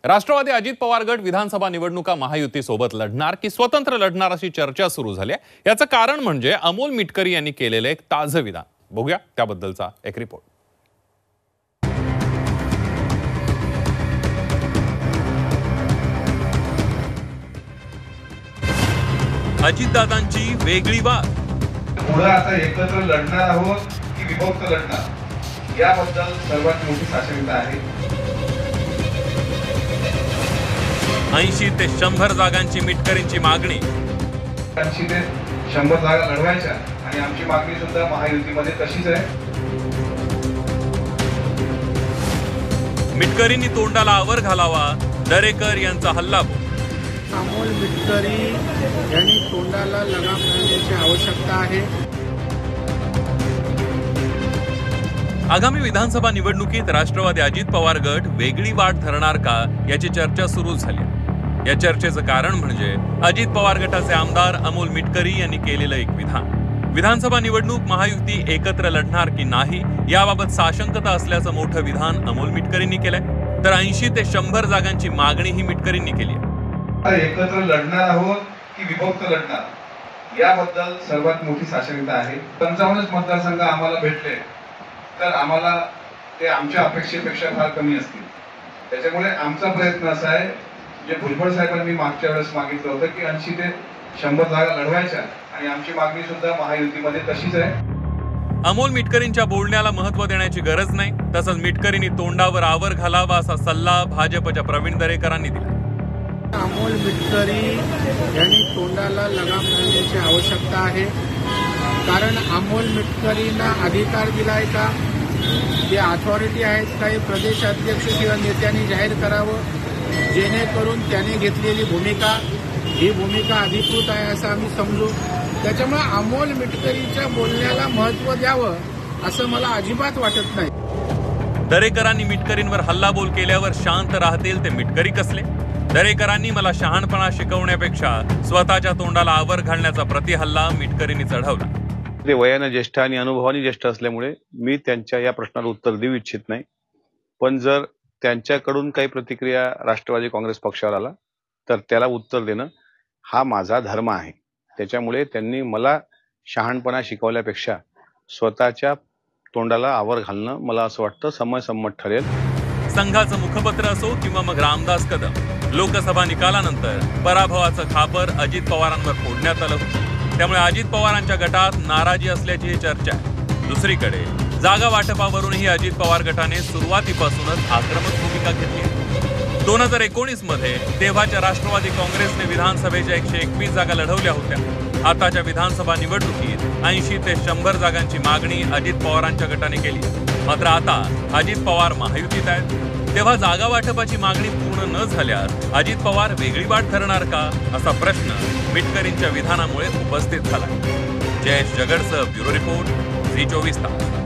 राष्ट्रवादी अजित पवार गट विधानसभा निवडणुका महायुती सोबत लढणार की स्वतंत्र लढणार अशी चर्चा सुरू झाली आहे। याचं कारण म्हणजे अमोल मिटकरी यांनी केलेले एक ताजं विधान। बघूया त्याबद्दलचा एक रिपोर्ट। अजितदादांची वेगळी बात। पुढे आता एकत्र लढणार आहोत की विभक्त लढणार याबद्दल सर्वात मोठी साशंकता आहे। 80 ते 100 जागांची मिटकरींची मागणी। 80 ते 100 जागा लढवायच्या आणि आमची मागणी सुद्धा महायुतीमध्ये तशीच आहे। मिटकरींनी तोंडाला आवर घालावा, दरेकर यांचा हल्लाबोल। अमोल मिटकरी यांनी तोंडाला लगाम घालण्याची आवश्यकता आहे। आगामी विधानसभा निवडणुकीत राष्ट्रवादी अजित पवार गट वेगळी वाट धरणार का याची चर्चा सुरू झाली। या चर्चेचं कारण म्हणजे अजित पवार गटाचे आमदार अमोल मिटकरी यांनी केलेलं एक विधान। विधानसभा निवडणूक महायुती एकत्र लढणार की नाही याबाबत साशंकता असल्याचं मोठं विधान अमोल मिटकरींनी केलंय, तर 80 ते 100 जागांची मागणी ही मिटकरींनी केली आहे। एकत्र लढणार आहोत की विभक्त लढणार याबद्दल सर्वात मोठी साशंकता आहे। 55 मतदारसंघ आम्हाला भेटले तर आम्हाला ते आमच्या अपेक्षेपेक्षा फार कमी असतील। त्याच्यामुळे आमचा प्रयत्न असा आहे, जे भुजबळ साहेबांनी मागच्या वेळेस मागितलं होतं की 80 ते 100 जागा लढवायच्या आणि आमची मागणी सुद्धा महायुतीमध्ये तशीच आहे। अमोल मिटकरींच्या बोलण्याला महत्त्व देण्याची गरज नाही, तसंच मिटकरींनी तोंडावर आवर घालावा असा सल्ला भाजपच्या प्रवीण दरेकरांनी दिला। अमोल मिटकरी यांनी तोंडाला लगाम घालण्याची आवश्यकता आहे, कारण अमोल मिटकरींना अधिकार दिलाय का, जे अथॉरिटी आहेत काही प्रदेश अध्यक्ष किंवा नेत्यांनी जाहीर करावं, जेणेकरून त्याने घेतलेली भूमिका ही भूमिका अधिकृत आहे असं आम्ही समजू। त्याच्यामुळे अमोल मिटकरीच्या बोलण्याला महत्त्व द्यावं असं मला अजिबात वाटत नाही। दरेकरांनी मिटकरींवर हल्लाबोल केल्यावर शांत राहतील ते मिटकरी कसले? दरेकरांनी मला शहाणपणा शिकवण्यापेक्षा स्वतःच्या तोंडाला आवर घालण्याचा प्रतिहल्ला मिटकरींनी चढवला। ते वयाने ज्येष्ठ आणि अनुभवाने ज्येष्ठ असल्यामुळे मी त्यांच्या या प्रश्नाला उत्तर देऊ इच्छित नाही, पण जर त्यांच्याकडून काही प्रतिक्रिया राष्ट्रवादी काँग्रेस पक्षाला आला तर त्याला उत्तर देणं हा माझा धर्म आहे। त्याच्यामुळे त्यांनी मला शहाणपणा शिकवल्यापेक्षा स्वतःच्या तोंडाला आवर घालणं मला असं वाटतं समयसम्मत ठरेल। संघाचं मुखपत्र असो किंवा मग रामदास कदम, लोकसभा निकालानंतर पराभवाचं खापर अजित पवारांवर फोडण्यात आलं होतं, त्यामुळे अजित पवारांच्या गटात नाराजी असल्याची चर्चा आहे। दुसरीकडे जागा वाटपावरूनही अजित पवार गटाने सुरुवातीपासूनच आक्रमक भूमिका घेतली। 2019 मध्ये तेव्हाच्या राष्ट्रवादी काँग्रेसने विधानसभेच्या 121 जागा लढवल्या होत्या। आताच्या विधानसभा निवडणुकीत 80 ते 100 जागांची मागणी अजित पवारांच्या गटाने केली। मात्र आता अजित पवार महायुतीत आहेत, तेव्हा जागा वाटपाची मागणी पूर्ण न झाल्यास अजित पवार वेगळी वाट धरणार का असा प्रश्न मिटकरींच्या विधानामुळे उपस्थित झाला। जयेश जगडसह ब्युरो रिपोर्ट, झी 24 तास।